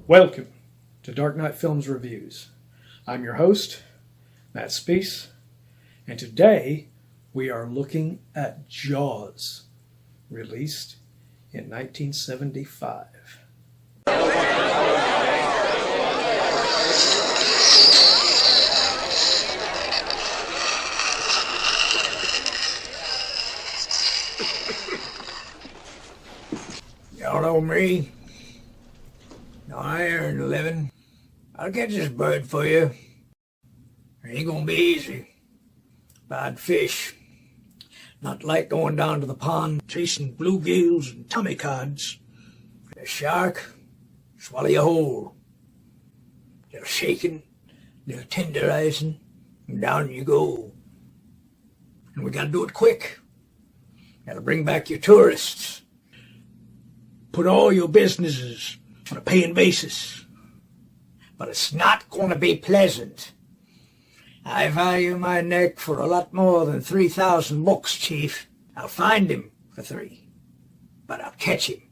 Welcome to Dark Knight Films Reviews. I'm your host, Matt Spease, and today we are looking at Jaws, released in 1975. Y'all know me. I earned a living. I'll catch this bird for you. It ain't gonna be easy. Bad fish. Not like going down to the pond chasing bluegills and tommycods. A shark, swallow you whole. Little shaking, little tenderizing, and down you go. And we gotta do it quick. Gotta bring back your tourists. Put all your businesses on a paying basis. But it's not going to be pleasant. I value my neck for a lot more than 3,000 bucks, Chief. I'll find him for 3. But I'll catch him.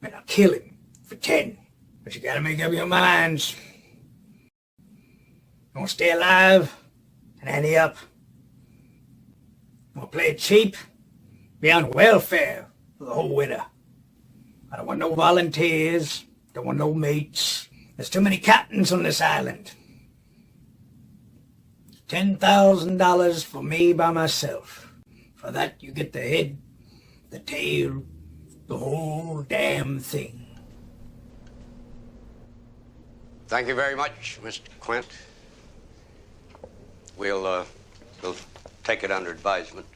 And I'll kill him for 10. But you gotta make up your minds. You want to stay alive? And ante up. You want to play it cheap? Be on welfare for the whole winter. I don't want no volunteers. Don't want no mates. There's too many captains on this island. $10,000 for me by myself. For that you get the head, the tail, the whole damn thing. Thank you very much, Mr. Quint. We'll take it under advisement.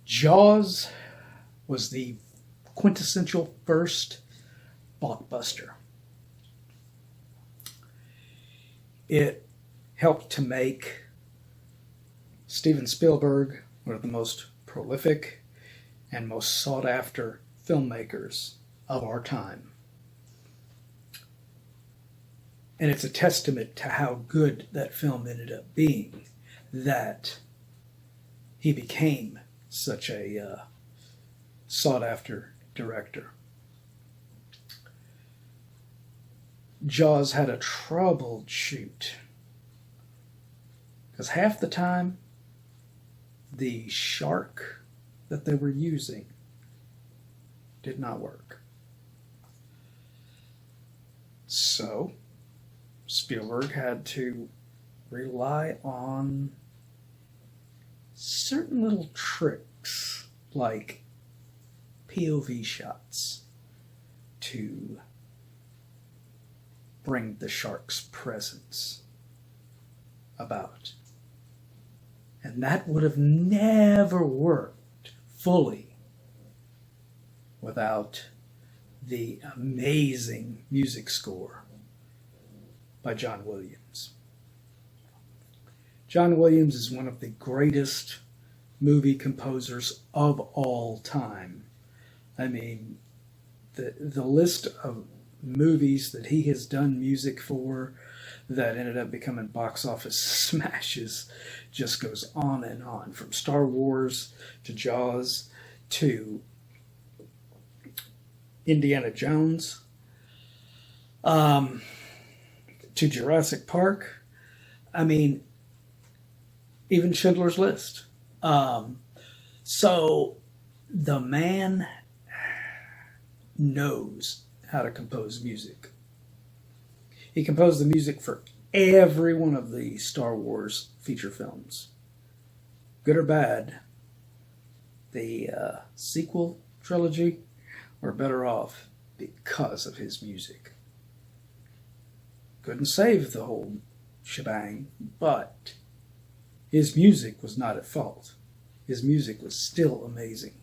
Jaws was the quintessential first blockbuster. It helped to make Steven Spielberg one of the most prolific and most sought-after filmmakers of our time. And it's a testament to how good that film ended up being that he became such a sought-after director. Jaws had a troubled shoot because half the time the shark that they were using did not work. So Spielberg had to rely on certain little tricks like POV shots to bring the shark's presence about. And that would have never worked fully without the amazing music score by John Williams. John Williams is one of the greatest movie composers of all time. I mean, the list of movies that he has done music for that ended up becoming box office smashes just goes on and on. From Star Wars to Jaws to Indiana Jones to Jurassic Park. I mean, even Schindler's List. So the man knows how to compose music. He composed the music for every one of the Star Wars feature films. Good or bad, the sequel trilogy were better off because of his music. Couldn't save the whole shebang, but his music was not at fault. His music was still amazing.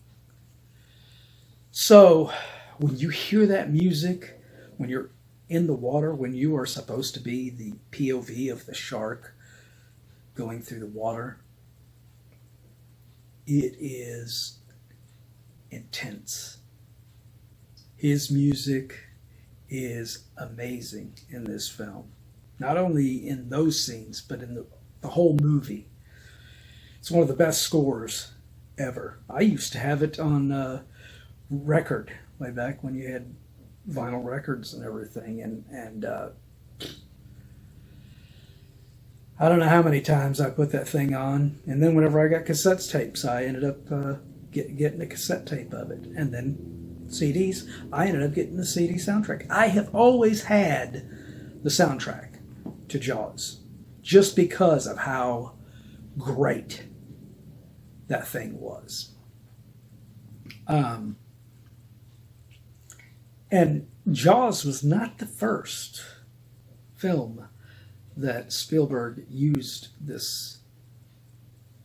So, when you hear that music, when you're in the water, when you are supposed to be the POV of the shark going through the water, it is intense. His music is amazing in this film. Not only in those scenes, but in the whole movie. It's one of the best scores ever. I used to have it on record way back when you had vinyl records and everything, and I don't know how many times I put that thing on, and then whenever I got cassette tapes, I ended up getting a cassette tape of it, and then CDs. I ended up getting the CD soundtrack. I have always had the soundtrack to Jaws, just because of how great that thing was. And Jaws was not the first film that Spielberg used this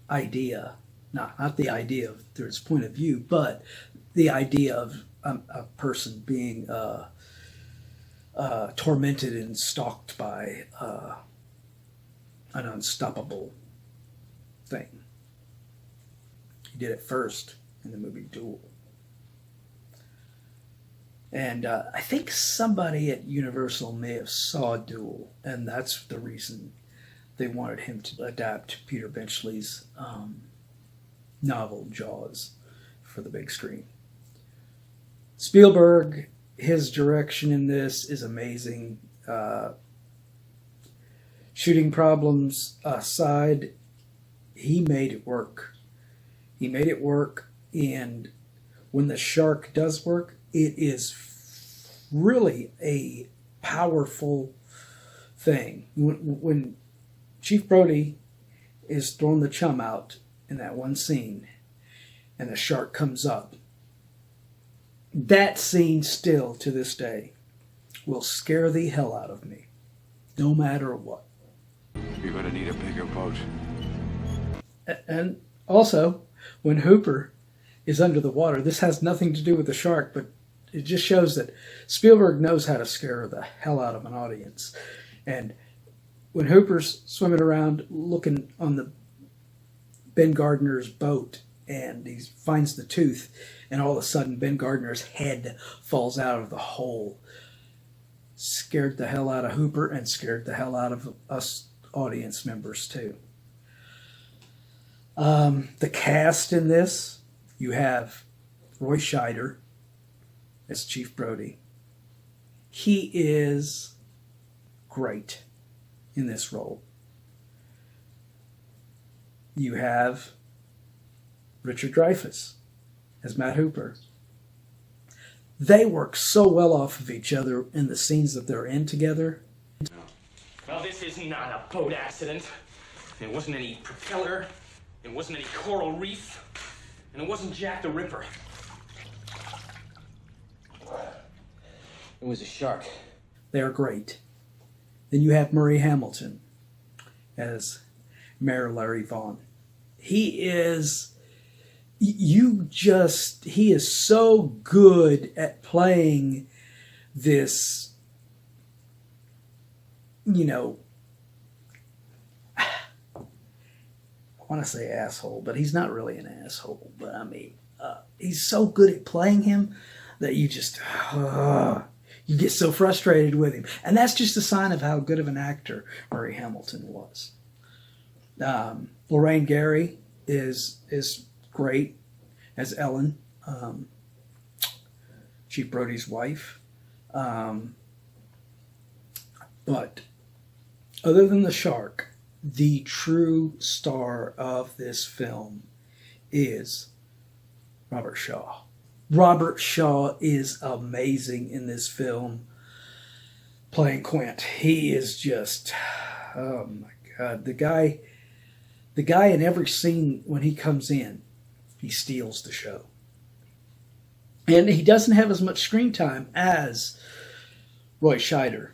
idea, not the idea of through its point of view, but the idea of a person being tormented and stalked by an unstoppable thing. He did it first in the movie Duel. And I think somebody at Universal may have saw Duel, and that's the reason they wanted him to adapt Peter Benchley's novel Jaws for the big screen. Spielberg, his direction in this is amazing. Shooting problems aside, he made it work. He made it work, and when the shark does work, it is really a powerful thing. When Chief Brody is throwing the chum out in that one scene, and the shark comes up, that scene still, to this day, will scare the hell out of me, no matter what. You're going to need a bigger boat. And also, when Hooper is under the water, this has nothing to do with the shark, but it just shows that Spielberg knows how to scare the hell out of an audience. And when Hooper's swimming around looking on the Ben Gardner's boat, and he finds the tooth, and all of a sudden Ben Gardner's head falls out of the hole, scared the hell out of Hooper and scared the hell out of us audience members too. The cast in this, you have Roy Scheider as Chief Brody. He is great in this role. You have Richard Dreyfuss as Matt Hooper. They work so well off of each other in the scenes that they're in together. Well, this is not a boat accident. It wasn't any propeller. It wasn't any coral reef. And it wasn't Jack the Ripper. It was a shark. They're great. Then you have Murray Hamilton as Mayor Larry Vaughn. He is so good at playing this, I want to say asshole, but he's not really an asshole. But I mean, he's so good at playing him that you just, you get so frustrated with him. And that's just a sign of how good of an actor Murray Hamilton was. Lorraine Gary is great as Ellen, Chief Brody's wife. But other than the shark, the true star of this film is Robert Shaw. Robert Shaw is amazing in this film, playing Quint. He is just, oh my God, the guy in every scene when he comes in, he steals the show. And he doesn't have as much screen time as Roy Scheider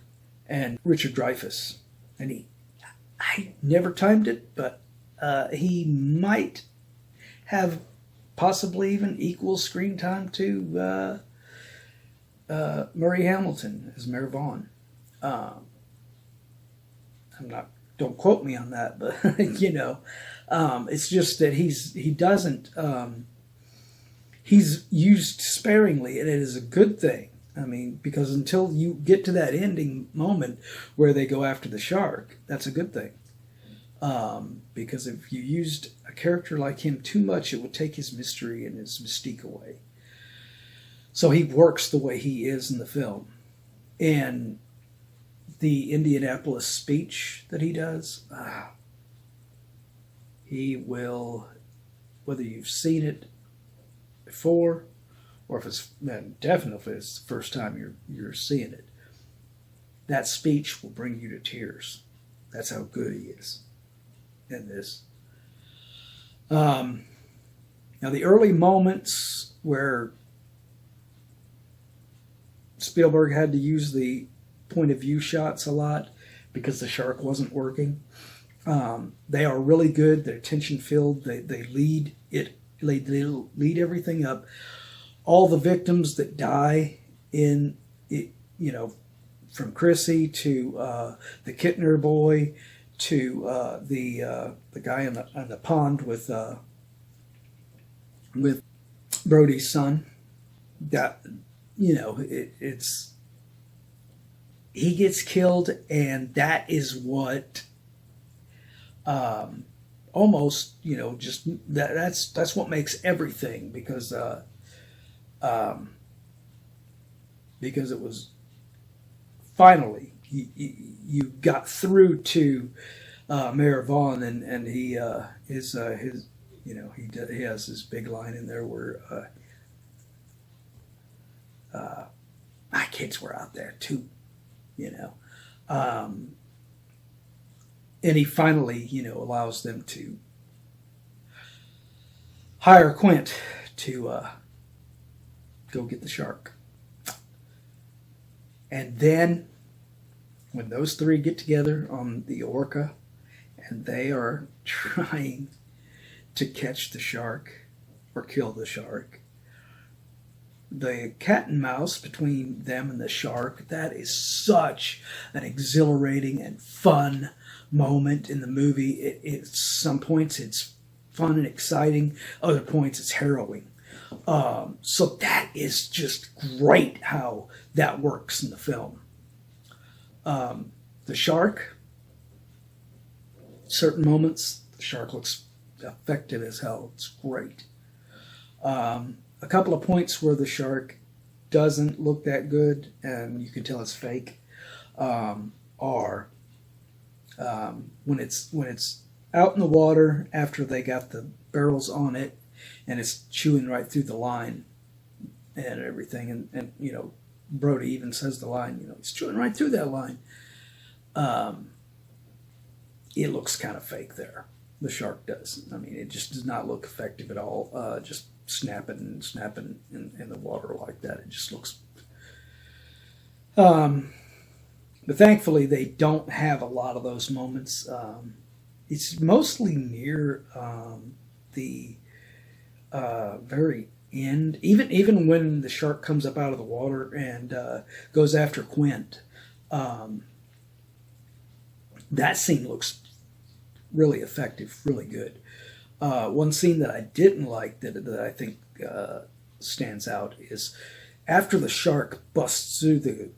and Richard Dreyfuss. And I never timed it, but he might have possibly even equal screen time to Murray Hamilton as Mayor Vaughn. Don't quote me on that, but it's just that he's used sparingly, and it is a good thing. I mean, because until you get to that ending moment where they go after the shark, that's a good thing. Because if you used a character like him too much, it would take his mystery and his mystique away. So he works the way he is in the film. And the Indianapolis speech that he does, he will, whether you've seen it before, or if it's, definitely if it's the first time you're seeing it, that speech will bring you to tears. That's how good he is in this. Now, the early moments where Spielberg had to use the point of view shots a lot because the shark wasn't working, they are really good. They're tension filled. They lead it. They lead everything up. All the victims that die in it, from Chrissy to the Kittner boy to the guy in the pond with Brody's son. That it's he gets killed, and that is what almost just that's what makes everything, because it was finally you got through to Mayor Vaughn, and he his he has this big line in there where my kids were out there too, and he finally allows them to hire Quint to go get the shark. And then when those three get together on the orca and they are trying to catch the shark or kill the shark, the cat and mouse between them and the shark, that is such an exhilarating and fun moment in the movie. Some points it's fun and exciting, other points it's harrowing. So that is just great how that works in the film. The shark, certain moments, the shark looks effective as hell. It's great. A couple of points where the shark doesn't look that good, and you can tell it's fake, are when it's out in the water after they got the barrels on it, and it's chewing right through the line and everything, and Brody even says the line, it's chewing right through that line. It looks kind of fake there. The shark does. I mean, it just does not look effective at all. Just snapping in the water like that. It just looks... But thankfully, they don't have a lot of those moments. It's mostly near the very end. Even when the shark comes up out of the water and goes after Quint, that scene looks really effective, really good. One scene that I didn't like that I think stands out is after the shark busts through the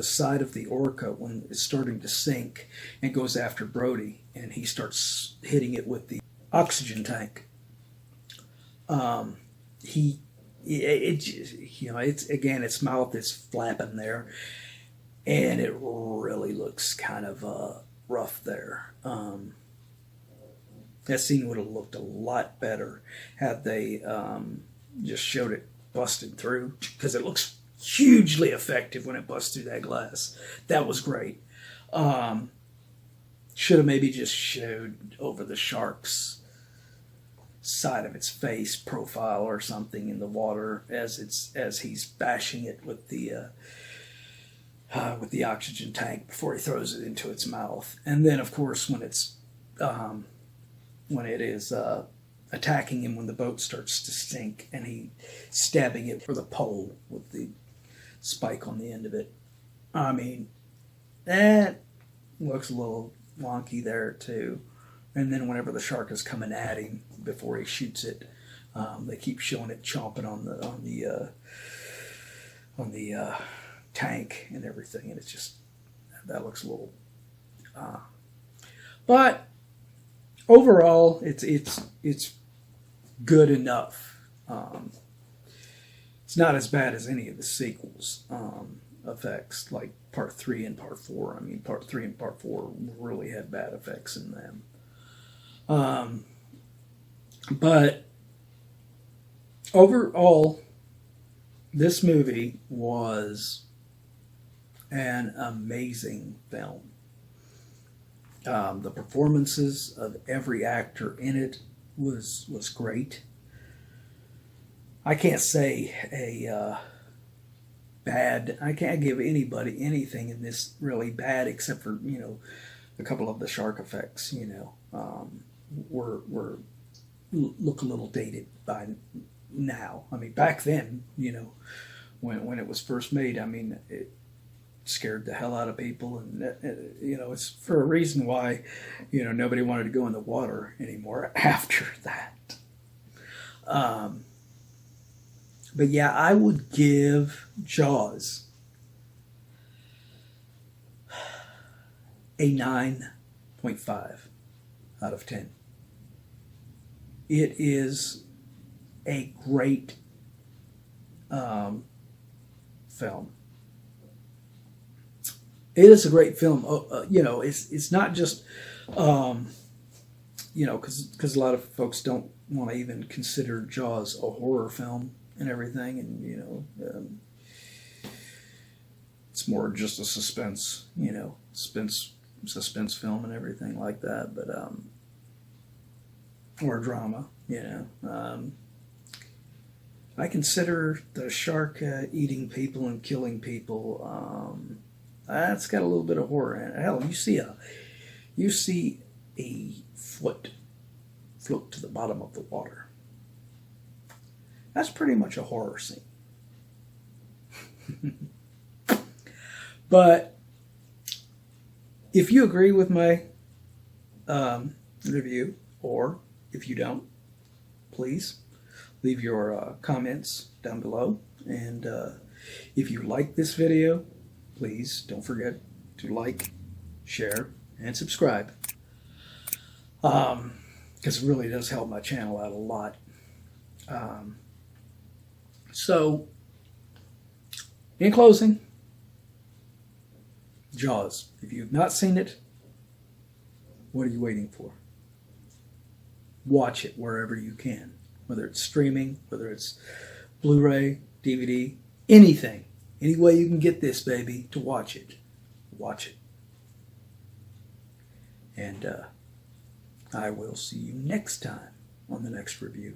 side of the orca when it's starting to sink and goes after Brody, and he starts hitting it with the oxygen tank. Its mouth is flapping there, and it really looks kind of rough there. That scene would have looked a lot better had they just showed it busted through, because it looks hugely effective when it busts through that glass. That was great. Should have maybe just showed over the shark's side of its face profile or something in the water as he's bashing it with the oxygen tank before he throws it into its mouth. And then, of course, when it is attacking him when the boat starts to sink, and he stabbing it with a pole with the spike on the end of it. I mean, that looks a little wonky there too. And then whenever the shark is coming at him before he shoots it, they keep showing it chomping on the tank and everything, and it's just, that looks a little. But overall, it's good enough. It's not as bad as any of the sequels effects, like Part 3 and Part 4. I mean, Part 3 and Part 4 really had bad effects in them. But overall, this movie was an amazing film. The performances of every actor in it was great. I can't say I can't give anybody anything in this really bad, except for, a couple of the shark effects, were look a little dated by now. I mean, back then, when it was first made, I mean, it scared the hell out of people, and it's for a reason why nobody wanted to go in the water anymore after that. But yeah, I would give Jaws a 9.5 out of 10. It is a great film. It is a great film. It's not just, because a lot of folks don't want to even consider Jaws a horror film and everything, and it's more just a suspense film and everything like that, but or drama, I consider the shark eating people and killing people. That's got a little bit of horror in it. Hell, you see a foot float to the bottom of the water. That's pretty much a horror scene. But if you agree with my review, or if you don't, please leave your comments down below. And if you like this video, please don't forget to like, share, and subscribe. Because it really does help my channel out a lot. So, in closing, Jaws. If you've not seen it, what are you waiting for? Watch it wherever you can. Whether it's streaming, whether it's Blu-ray, DVD, anything. Any way you can get this, baby, to watch it. Watch it. And I will see you next time on the next review.